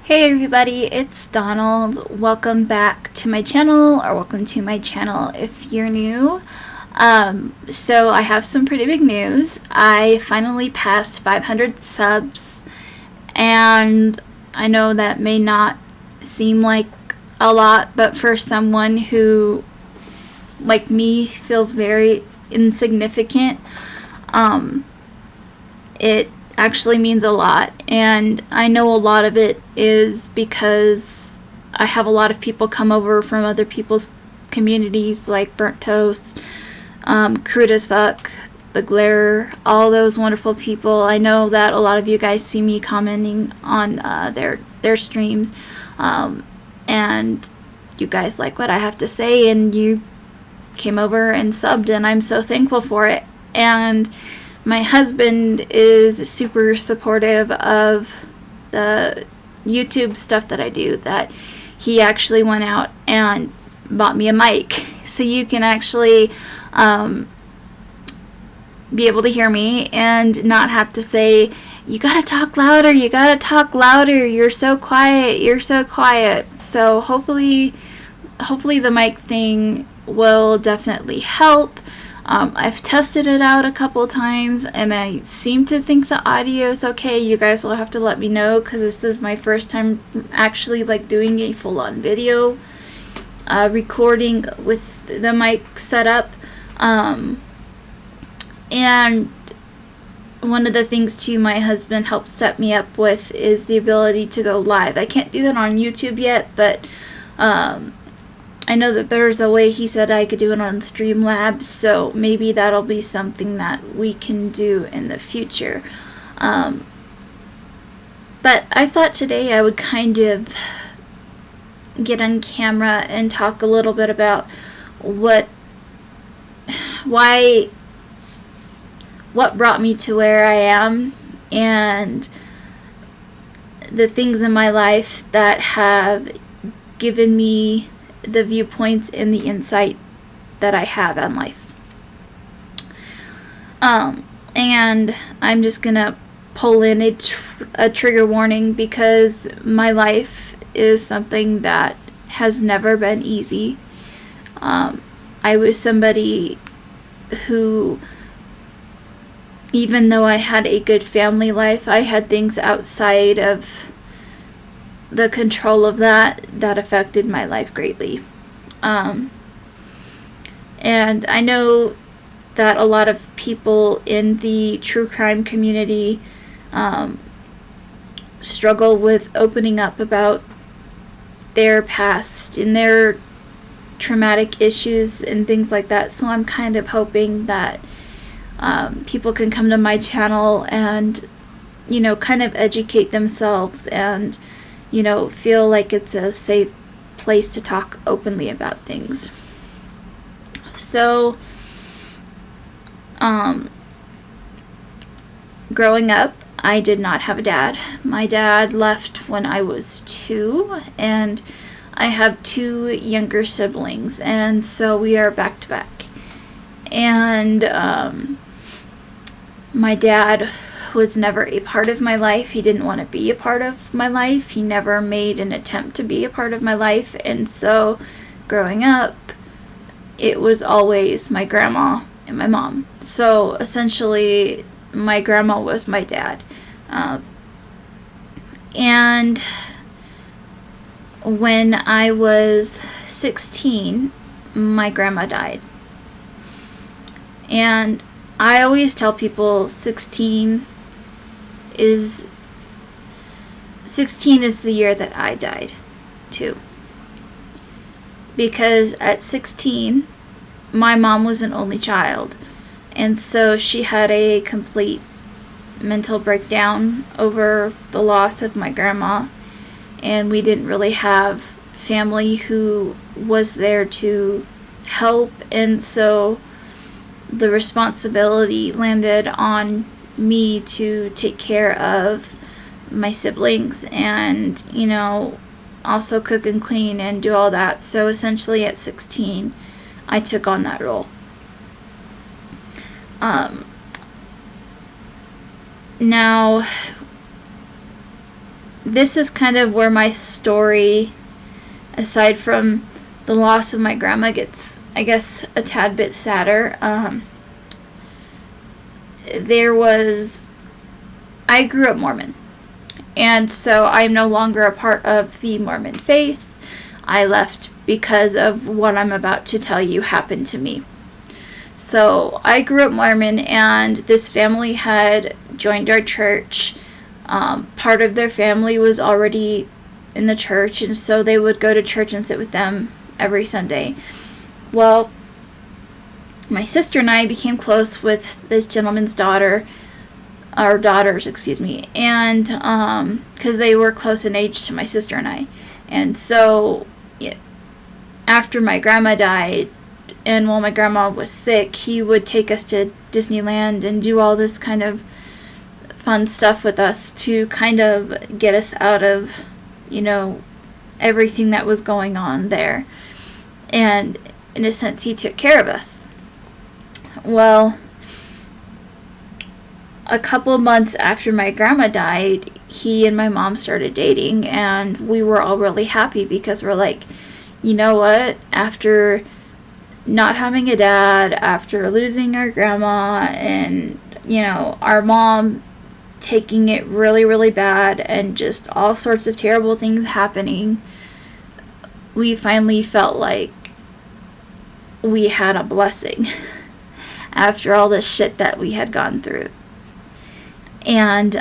Hey everybody, it's Donald. Welcome back to my channel, or welcome to my channel if you're new. So I have some pretty big news. I finally passed 500 subs, and I know that may not seem like a lot, but for someone who, like me, feels very insignificant, it actually means a lot. And I know a lot of it is because I have a lot of people come over from other people's communities, like Burnt Toast, Crude as Fuck, The Glare, all those wonderful people. I know that a lot of you guys see me commenting on their streams, and you guys like what I have to say, and you came over and subbed, and I'm so thankful for it. And my husband is super supportive of the YouTube stuff that I do, that he actually went out and bought me a mic so you can actually be able to hear me and not have to say, you gotta talk louder, you're so quiet. So hopefully the mic thing will definitely help. I've tested it out a couple times, and I seem to think the audio is okay. You guys will have to let me know, because this is my first time actually doing a full-on video recording with the mic set up. And one of the things too my husband helped set me up with is the ability to go live. I can't do that on YouTube yet, but I know that there's a way he said I could do it on Streamlabs, so maybe that'll be something that we can do in the future. But I thought today I would kind of get on camera and talk a little bit about what brought me to where I am, and the things in my life that have given me the viewpoints and the insight that I have on life. And I'm just gonna pull in a trigger warning, because my life is something that has never been easy. I was somebody who, even though I had a good family life, I had things outside of the control of that affected my life greatly. And I know that a lot of people in the true crime community struggle with opening up about their past and their traumatic issues and things like that. So I'm kind of hoping that people can come to my channel and, kind of educate themselves and feel like it's a safe place to talk openly about things. So, growing up, I did not have a dad. My dad left when I was 2, and I have 2 younger siblings, and so we are back to back. And my dad was never a part of my life. He didn't want to be a part of my life. He never made an attempt to be a part of my life. And so growing up, it was always my grandma and my mom. So essentially my grandma was my dad. And when I was 16, my grandma died. And I always tell people 16 is the year that I died too. Because at 16, my mom was an only child, and so she had a complete mental breakdown over the loss of my grandma, and we didn't really have family who was there to help, and so the responsibility landed on me to take care of my siblings and, also cook and clean and do all that. So essentially at 16, I took on that role. Now, this is kind of where my story, aside from the loss of my grandma, gets, I guess, a tad bit sadder. I grew up Mormon, and so I'm no longer a part of the Mormon faith. I left because of what I'm about to tell you happened to me. So I grew up Mormon, and this family had joined our church. Part of their family was already in the church, and so they would go to church and sit with them every Sunday. Well, my sister and I became close with this gentleman's daughters, and because they were close in age to my sister and I. And so after my grandma died, and while my grandma was sick, he would take us to Disneyland and do all this kind of fun stuff with us to kind of get us out of, everything that was going on there. And in a sense, he took care of us. Well, a couple months after my grandma died, he and my mom started dating, and we were all really happy because we're like, you know what? After not having a dad, after losing our grandma, and, our mom taking it really, really bad, and just all sorts of terrible things happening, we finally felt like we had a blessing after all the shit that we had gone through. And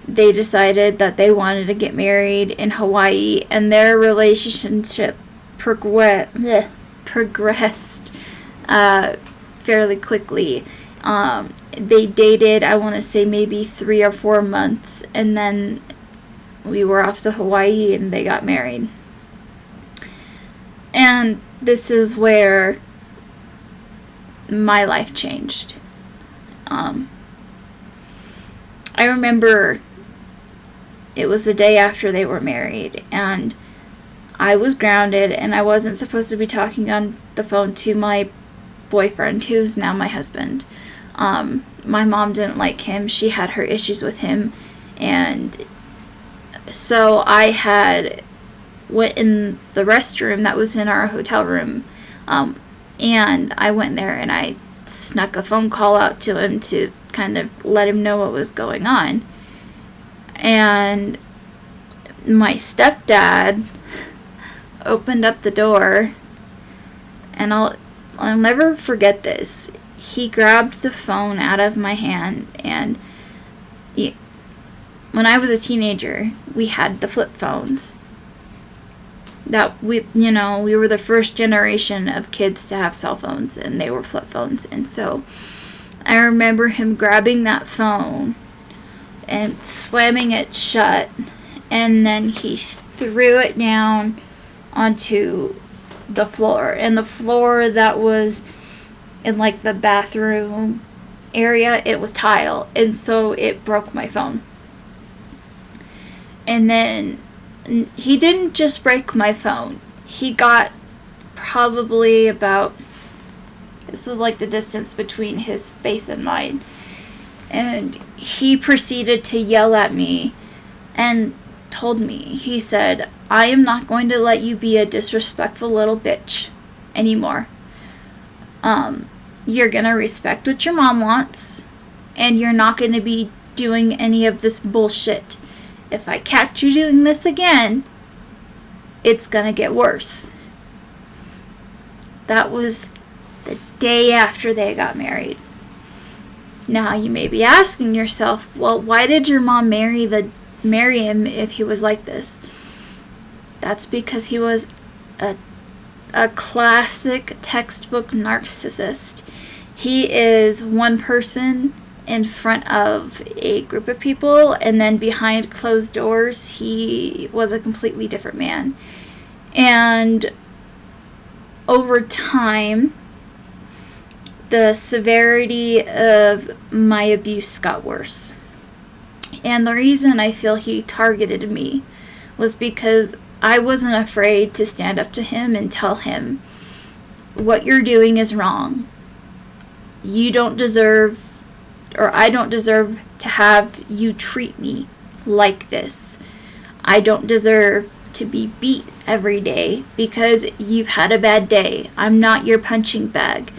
they decided that they wanted to get married in Hawaii, and their relationship progressed fairly quickly. They dated, I want to say, maybe 3 or 4 months, and then we were off to Hawaii and they got married. And this is where my life changed. I remember it was the day after they were married, and I was grounded, and I wasn't supposed to be talking on the phone to my boyfriend, who's now my husband. My mom didn't like him. She had her issues with him, and so I went in the restroom that was in our hotel room, and I went there and I snuck a phone call out to him to kind of let him know what was going on. And my stepdad opened up the door, and I'll never forget this. He grabbed the phone out of my hand, and when I was a teenager, we had the flip phones. That we were the first generation of kids to have cell phones, and they were flip phones. And so I remember him grabbing that phone and slamming it shut, and then he threw it down onto the floor. And the floor that was in like the bathroom area, it was tile, and so it broke my phone. And then he didn't just break my phone. He got probably about, this was like the distance between his face and mine, and he proceeded to yell at me and told me, he said, "I am not going to let you be a disrespectful little bitch anymore. You're going to respect what your mom wants, and you're not going to be doing any of this bullshit. If I catch you doing this again, it's going to get worse." That was the day after they got married. Now, you may be asking yourself, well, why did your mom marry him if he was like this? That's because he was a classic textbook narcissist. He is one person in front of a group of people, and then behind closed doors, he was a completely different man. And over time, the severity of my abuse got worse. And the reason I feel he targeted me was because I wasn't afraid to stand up to him and tell him, what you're doing is wrong. You don't deserve or I don't deserve to have you treat me like this. I don't deserve to be beat every day because you've had a bad day. I'm not your punching bag.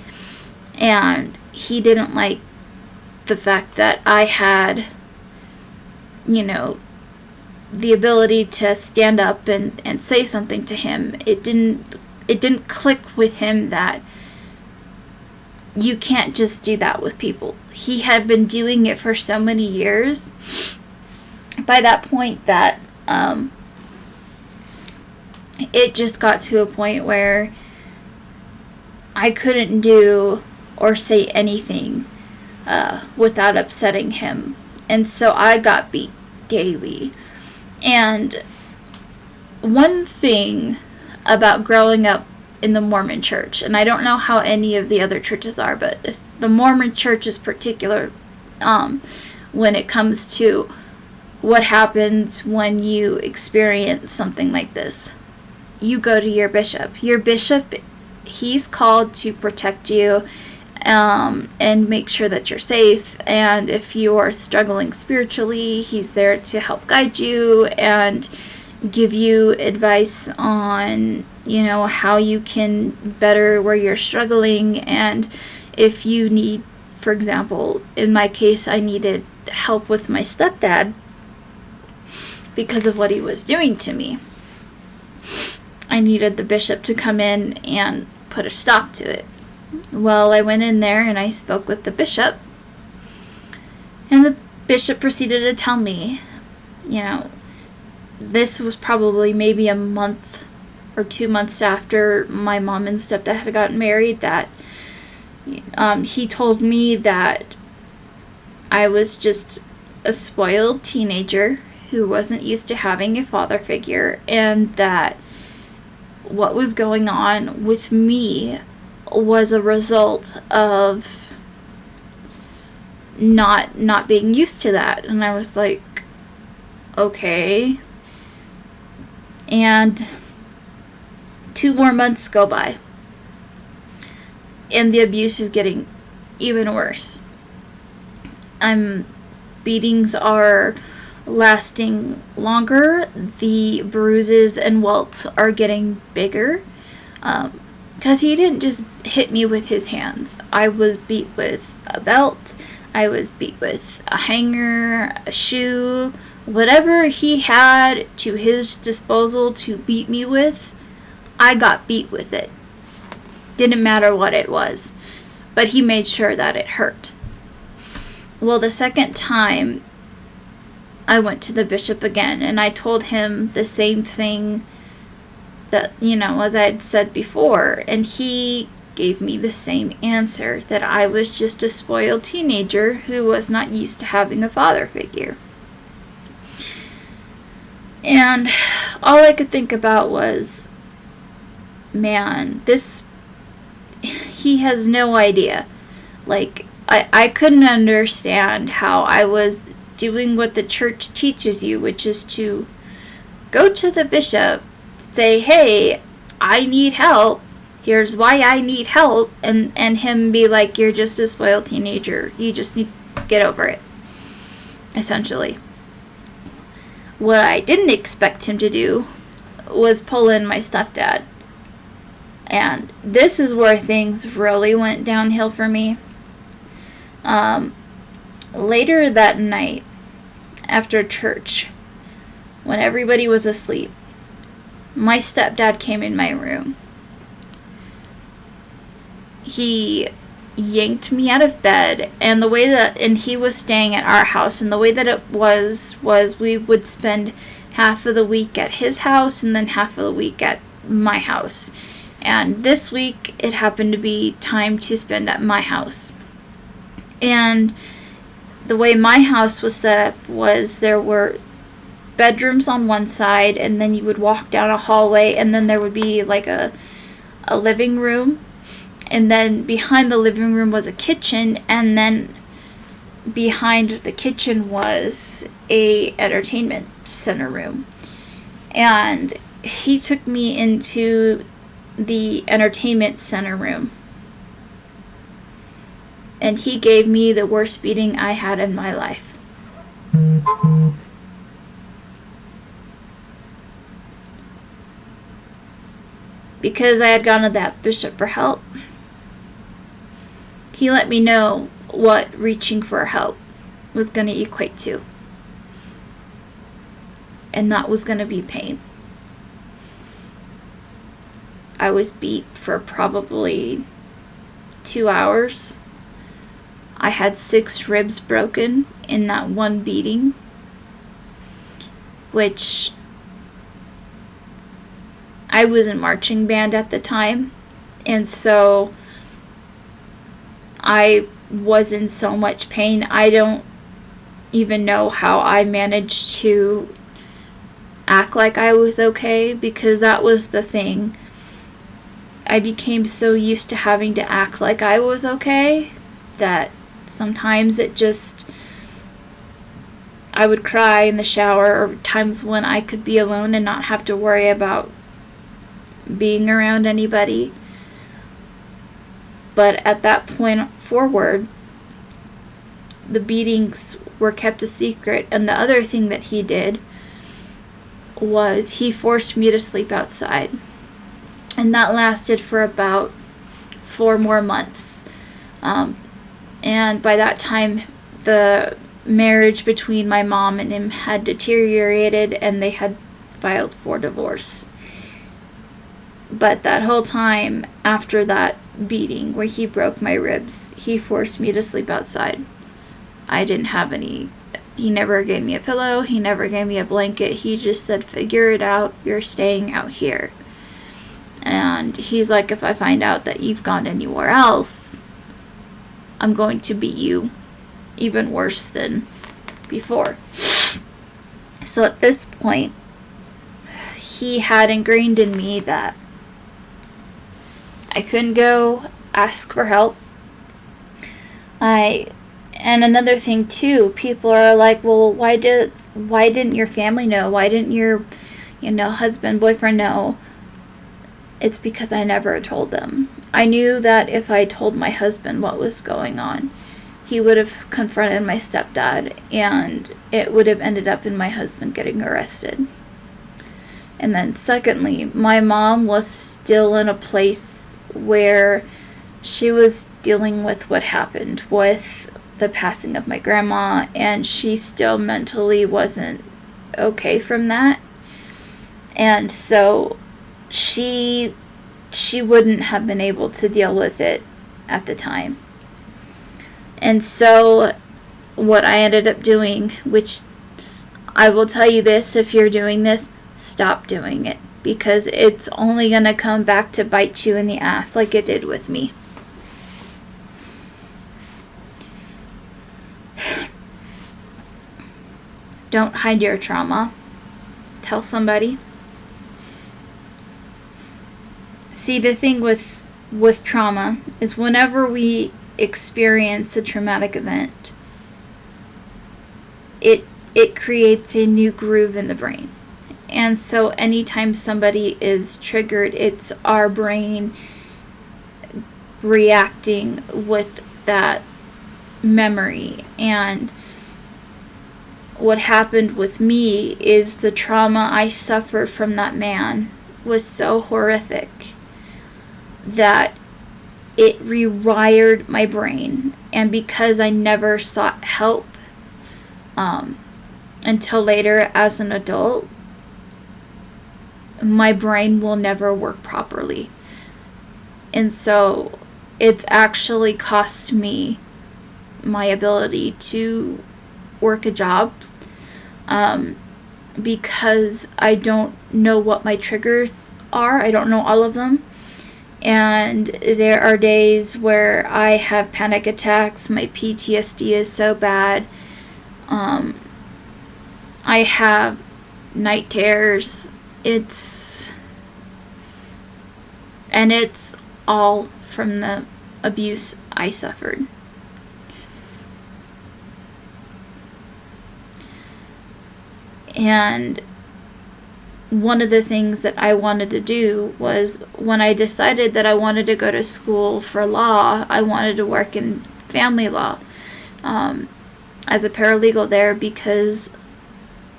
And he didn't like the fact that I had, the ability to stand up and say something to him. It didn't click with him that you can't just do that with people. He had been doing it for so many years by that point that it just got to a point where I couldn't do or say anything without upsetting him. And so I got beat daily. And one thing about growing up in the Mormon Church, and I don't know how any of the other churches are, but the Mormon Church is particular when it comes to what happens when you experience something like this. You go to your bishop. Your bishop, he's called to protect you and make sure that you're safe. And if you are struggling spiritually, he's there to help guide you and give you advice on, how you can better where you're struggling. And if you need, for example, in my case, I needed help with my stepdad because of what he was doing to me. I needed the bishop to come in and put a stop to it. Well, I went in there and I spoke with the bishop. And the bishop proceeded to tell me, this was probably maybe a month or 2 months after my mom and stepdad had gotten married, that he told me that I was just a spoiled teenager who wasn't used to having a father figure, and that what was going on with me was a result of not being used to that. And I was like, okay. And 2 more months go by, and the abuse is getting even worse. Beatings are lasting longer. The bruises and welts are getting bigger. Because he didn't just hit me with his hands. I was beat with a belt. I was beat with a hanger, a shoe, whatever he had to his disposal to beat me with, I got beat with it. Didn't matter what it was. But he made sure that it hurt. Well, the second time, I went to the bishop again, and I told him the same thing that, as I had said before, and he gave me the same answer, that I was just a spoiled teenager who was not used to having a father figure. And all I could think about was, man, he has no idea. Like, I couldn't understand how I was doing what the church teaches you, which is to go to the bishop, say, hey, I need help. Here's why I need help. And him be like, you're just a spoiled teenager. You just need to get over it. Essentially. What I didn't expect him to do was pull in my stepdad. And this is where things really went downhill for me. Later that night, after church, when everybody was asleep, my stepdad came in my room. He yanked me out of bed, and he was staying at our house, and the way that it was we would spend half of the week at his house and then half of the week at my house. And this week, it happened to be time to spend at my house. And the way my house was set up was there were bedrooms on one side, and then you would walk down a hallway, and then there would be like a living room. And then behind the living room was a kitchen, and then behind the kitchen was a entertainment center room. And he took me into the entertainment center room. And he gave me the worst beating I had in my life. Because I had gone to that bishop for help, he let me know what reaching for help was going to equate to. And that was going to be pain. I was beat for probably 2 hours. I had 6 ribs broken in that one beating, which I was in marching band at the time, and so I was in so much pain. I don't even know how I managed to act like I was okay, because that was the thing. I became so used to having to act like I was okay that sometimes I would cry in the shower, or times when I could be alone and not have to worry about being around anybody. But at that point forward, the beatings were kept a secret. And the other thing that he did was he forced me to sleep outside. And that lasted for about 4 more months. And by that time, the marriage between my mom and him had deteriorated, and they had filed for divorce. But that whole time after that beating where he broke my ribs, he forced me to sleep outside. I didn't have any. He never gave me a pillow. He never gave me a blanket. He just said, figure it out. You're staying out here. And he's like, if I find out that you've gone anywhere else, I'm going to beat you even worse than before. So at this point, he had ingrained in me that I couldn't go ask for help. And another thing too, people are like, well, why didn't your family know? Why didn't your, husband, boyfriend know? It's because I never told them. I knew that if I told my husband what was going on, he would have confronted my stepdad, and it would have ended up in my husband getting arrested. And then secondly, my mom was still in a place where she was dealing with what happened with the passing of my grandma, and she still mentally wasn't okay from that. And so she wouldn't have been able to deal with it at the time. And so what I ended up doing, which I will tell you this, if you're doing this, stop doing it, because it's only going to come back to bite you in the ass like it did with me. Don't hide your trauma. Tell somebody. See, the thing with trauma is whenever we experience a traumatic event, it creates a new groove in the brain. And so anytime somebody is triggered, it's our brain reacting with that memory. And what happened with me is the trauma I suffered from that man was so horrific that it rewired my brain. And because I never sought help until later as an adult, my brain will never work properly. And so it's actually cost me my ability to work a job because I don't know what my triggers are. I don't know all of them. And there are days where I have panic attacks. My PTSD is so bad. I have night terrors. It's all from the abuse I suffered. And one of the things that I wanted to do was, when I decided that I wanted to go to school for law, I wanted to work in family law as a paralegal there because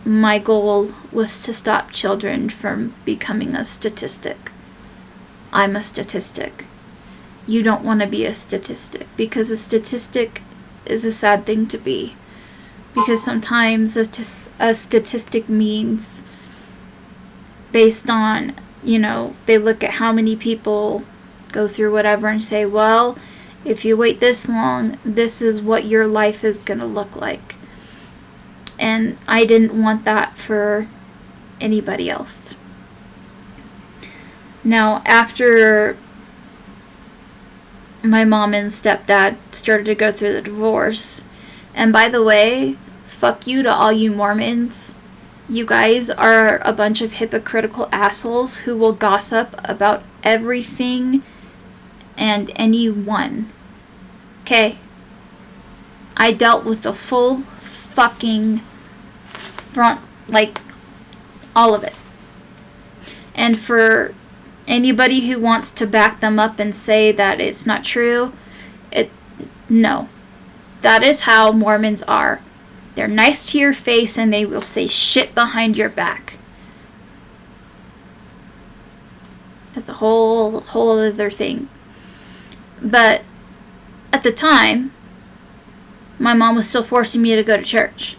my goal was to stop children from becoming a statistic. I'm a statistic. You don't want to be a statistic because a statistic is a sad thing to be. Because sometimes a statistic means based on, they look at how many people go through whatever and say, well, if you wait this long, this is what your life is going to look like. And I didn't want that for anybody else. Now, after my mom and stepdad started to go through the divorce, and by the way, fuck you to all you Mormons. You guys are a bunch of hypocritical assholes who will gossip about everything and anyone. Okay? I dealt with the full fucking front, all of it. And for anybody who wants to back them up and say that it's not true, no. That is how Mormons are. They're nice to your face and they will say shit behind your back. That's a whole other thing. But at the time, my mom was still forcing me to go to church.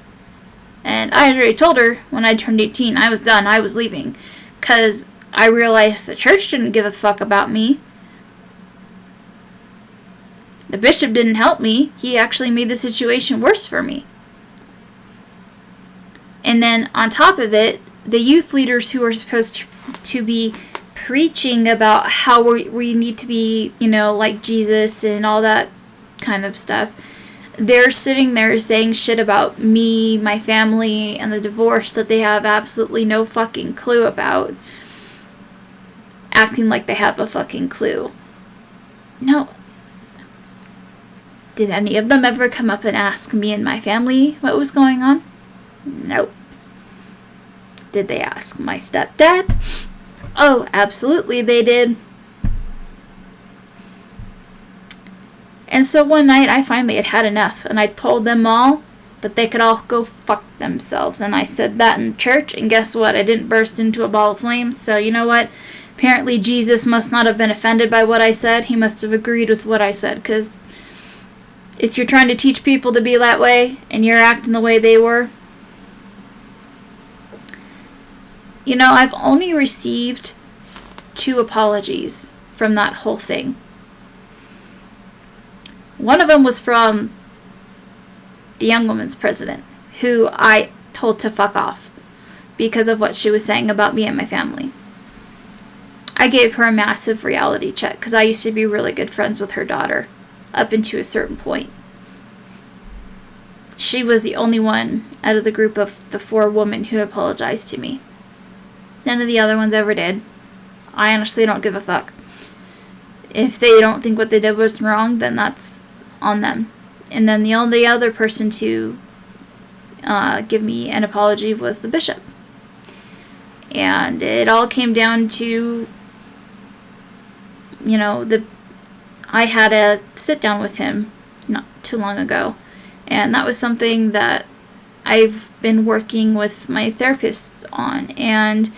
And I had already told her when I turned 18, I was done, I was leaving. Because I realized the church didn't give a fuck about me. The bishop didn't help me. He actually made the situation worse for me. And then on top of it, the youth leaders who are supposed to be preaching about how we need to be, like Jesus and all that kind of stuff, they're sitting there saying shit about me, my family, and the divorce that they have absolutely no fucking clue about. Acting like they have a fucking clue. No. Did any of them ever come up and ask me and my family what was going on? Nope. Did they ask my stepdad? Oh, absolutely they did. And so one night I finally had enough, and I told them all that they could all go fuck themselves. And I said that in church, and guess what? I didn't burst into a ball of flames, so you know what? Apparently Jesus must not have been offended by what I said. He must have agreed with what I said, because if you're trying to teach people to be that way, and you're acting the way they were, I've only received 2 apologies from that whole thing. One of them was from the Young Women's President, who I told to fuck off because of what she was saying about me and my family. I gave her a massive reality check because I used to be really good friends with her daughter up until a certain point. She was the only one out of the group of the 4 women who apologized to me. None of the other ones ever did. I honestly don't give a fuck. If they don't think what they did was wrong, then that's on them. And then the only other person to give me an apology was the bishop. And it all came down to, I had a sit down with him not too long ago. And that was something that I've been working with my therapist on. And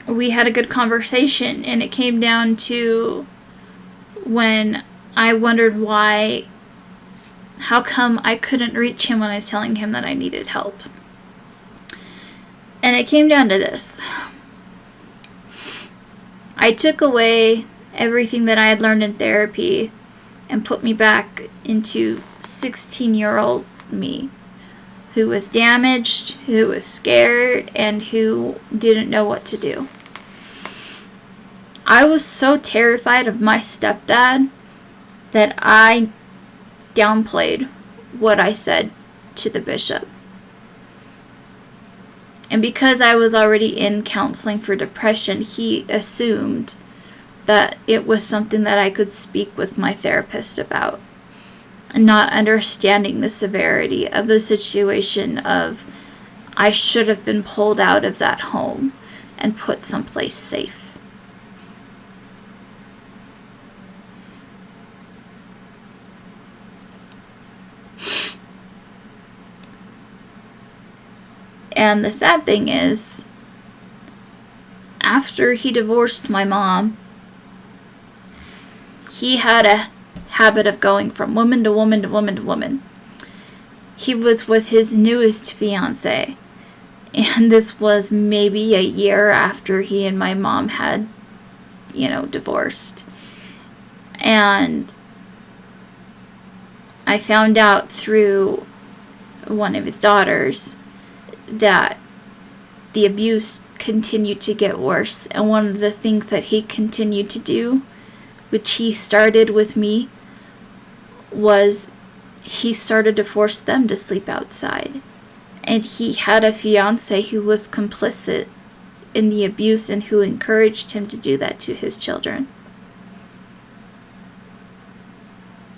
we had a good conversation, and it came down to when I wondered how come I couldn't reach him when I was telling him that I needed help. And it came down to this. I took away everything that I had learned in therapy and put me back into 16-year-old me, who was damaged, who was scared, and who didn't know what to do. I was so terrified of my stepdad that I downplayed what I said to the bishop. And because I was already in counseling for depression, he assumed that it was something that I could speak with my therapist about, not understanding the severity of the situation of I should have been pulled out of that home and put someplace safe. And the sad thing is, after he divorced my mom, he had a habit of going from woman to woman to woman to woman. He was with his newest fiance, and this was maybe a year after he and my mom had, divorced. And I found out through one of his daughters that the abuse continued to get worse. And one of the things that he continued to do, which he started with me, was he started to force them to sleep outside. And he had a fiance who was complicit in the abuse and who encouraged him to do that to his children.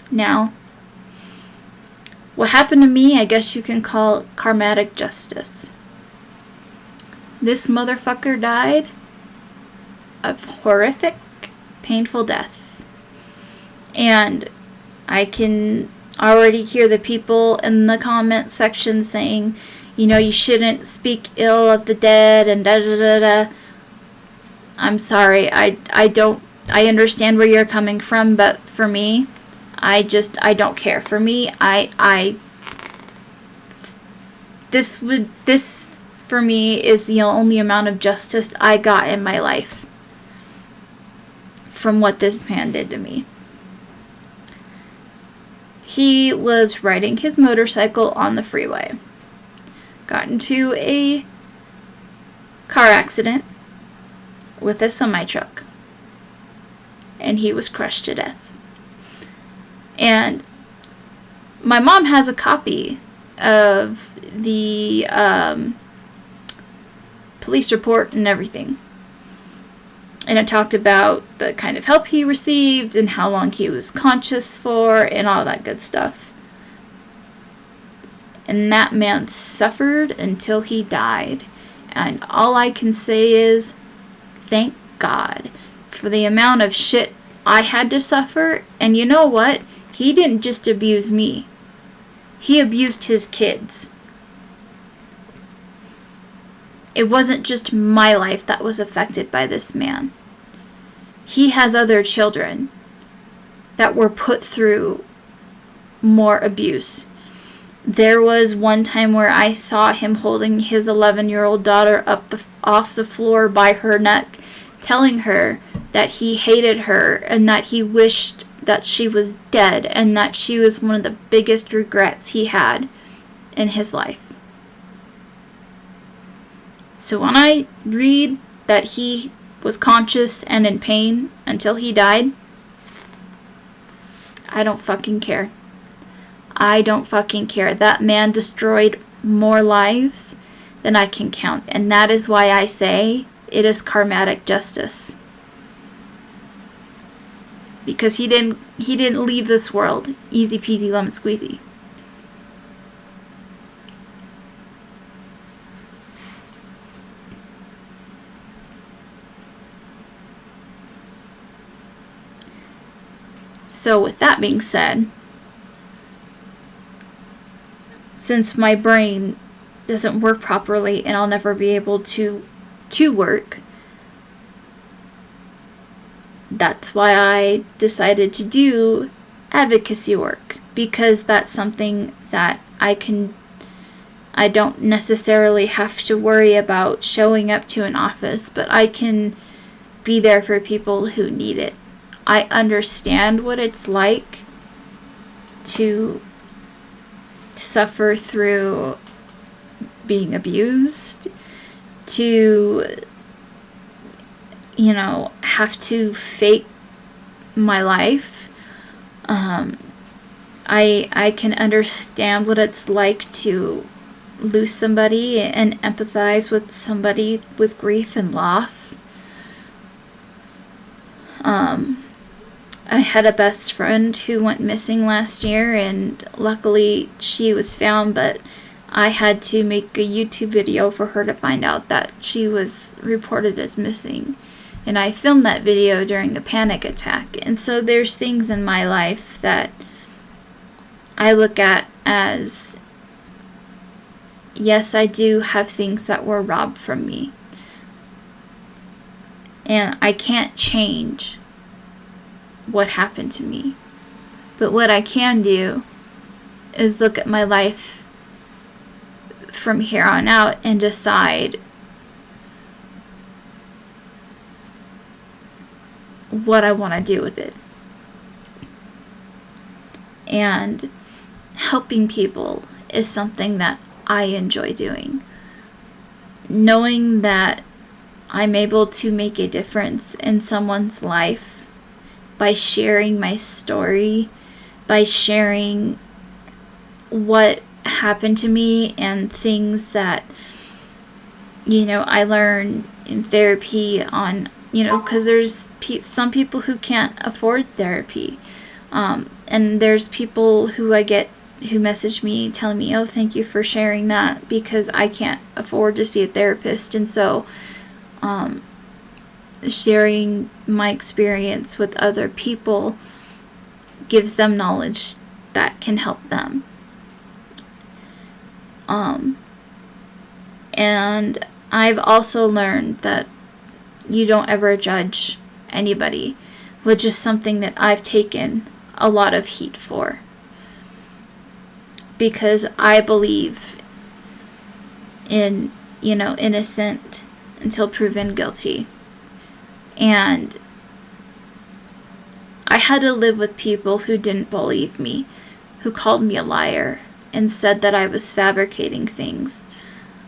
Now, what happened to me, I guess you can call karmatic justice. This motherfucker died of horrific, painful death. And I can already hear the people in the comment section saying, you shouldn't speak ill of the dead and da-da-da-da. I'm sorry, I understand where you're coming from, but for me, I don't care. For me, this for me is the only amount of justice I got in my life from what this man did to me. He was riding his motorcycle on the freeway, got into a car accident with a semi-truck, and he was crushed to death. And my mom has a copy of the police report and everything. And it talked about the kind of help he received and how long he was conscious for and all that good stuff. And that man suffered until he died. And all I can say is, thank God for the amount of shit I had to suffer. And you know what? He didn't just abuse me. He abused his kids. It wasn't just my life that was affected by this man. He has other children that were put through more abuse. There was one time where I saw him holding his 11-year-old daughter off the floor by her neck, telling her that he hated her and that he wished that she was dead and that she was one of the biggest regrets he had in his life. So when I read that he was conscious and in pain until he died, I don't fucking care. I don't fucking care. That man destroyed more lives than I can count. And that is why I say it is karmatic justice. Because he didn't leave this world easy peasy lemon squeezy. So with that being said, since my brain doesn't work properly and I'll never be able to work, that's why I decided to do advocacy work, because that's something that I don't necessarily have to worry about showing up to an office, but I can be there for people who need it. I understand what it's like to suffer through being abused, to have to fake my life. I can understand what it's like to lose somebody and empathize with somebody with grief and loss. I had a best friend who went missing last year, and luckily she was found, but I had to make a YouTube video for her to find out that she was reported as missing. And I filmed that video during a panic attack. And so there's things in my life that I look at as yes, I do have things that were robbed from me. And I can't change what happened to me. But what I can do is look at my life from here on out and decide what I want to do with it. And helping people is something that I enjoy doing. Knowing that I'm able to make a difference in someone's life by sharing my story, by sharing what happened to me and things that, I learned in therapy on, because there's some people who can't afford therapy. And there's people who who message me telling me, oh, thank you for sharing that, because I can't afford to see a therapist. And so sharing my experience with other people gives them knowledge that can help them. And I've also learned that you don't ever judge anybody, which is something that I've taken a lot of heat for. Because I believe in, innocent until proven guilty. And I had to live with people who didn't believe me, who called me a liar and said that I was fabricating things,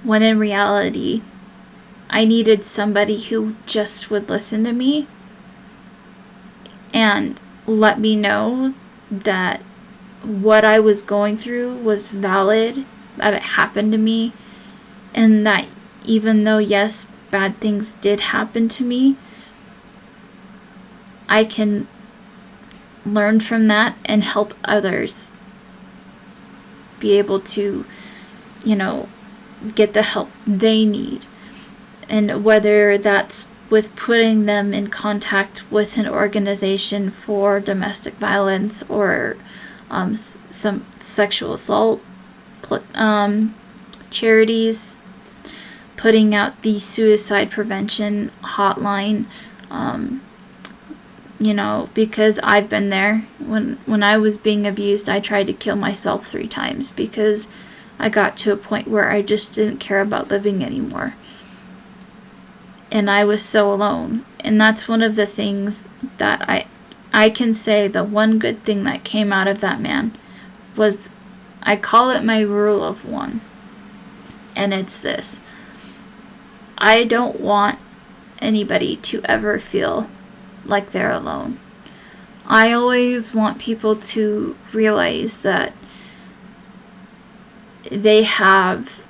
when in reality, I needed somebody who just would listen to me and let me know that what I was going through was valid, that it happened to me, and that even though, yes, bad things did happen to me, I can learn from that and help others be able to, get the help they need. And whether that's with putting them in contact with an organization for domestic violence or some sexual assault charities, putting out the suicide prevention hotline, because I've been there. When I was being abused, I tried to kill myself 3 times because I got to a point where I just didn't care about living anymore. And I was so alone. And that's one of the things that I can say the one good thing that came out of that man was, I call it my rule of 1. And it's this: I don't want anybody to ever feel like they're alone. I always want people to realize that they have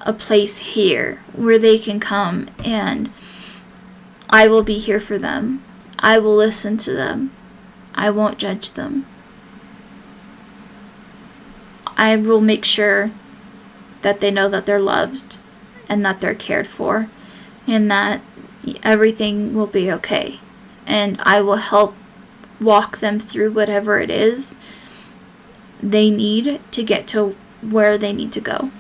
a place here where they can come, and I will be here for them. I will listen to them. I won't judge them. I will make sure that they know that they're loved and that they're cared for and that everything will be okay. And I will help walk them through whatever it is they need to get to where they need to go.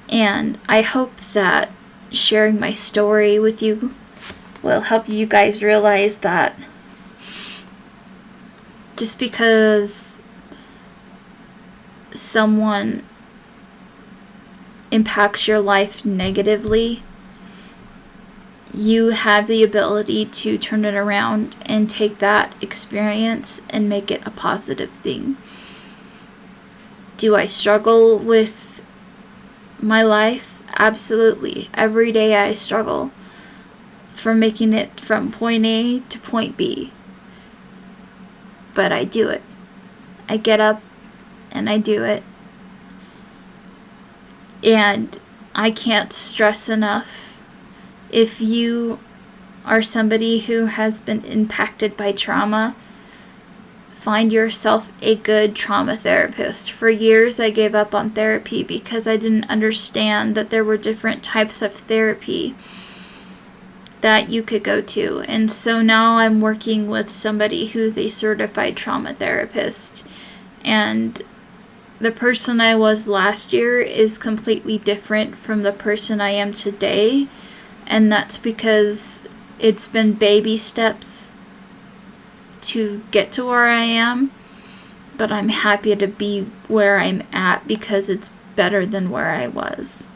And I hope that sharing my story with you will help you guys realize that just because someone impacts your life negatively, you have the ability to turn it around and take that experience and make it a positive thing. Do I struggle with my life? Absolutely. Every day I struggle for making it from point A to point B. But I do it. I get up and I do it. And I can't stress enough, if you are somebody who has been impacted by trauma, find yourself a good trauma therapist. For years, I gave up on therapy because I didn't understand that there were different types of therapy that you could go to. And so now I'm working with somebody who's a certified trauma therapist. And the person I was last year is completely different from the person I am today. And that's because it's been baby steps to get to where I am. But I'm happy to be where I'm at because it's better than where I was.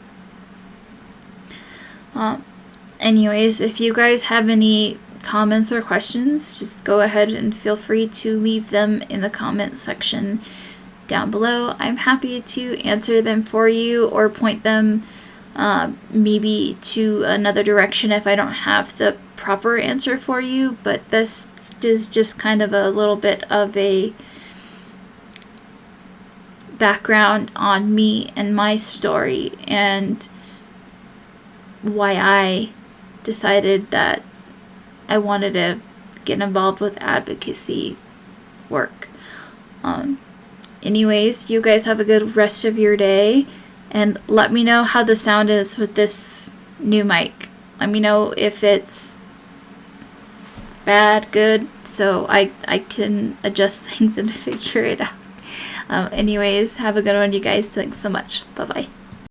Anyways, if you guys have any comments or questions, just go ahead and feel free to leave them in the comment section down below. I'm happy to answer them for you or point them maybe to another direction if I don't have the proper answer for you. But this is just kind of a little bit of a background on me and my story and why I decided that I wanted to get involved with advocacy work. Anyways, you guys have a good rest of your day, and let me know how the sound is with this new mic. Let me know if it's bad, good, so I can adjust things and figure it out. Anyways, have a good one, you guys. Thanks so much. Bye-bye.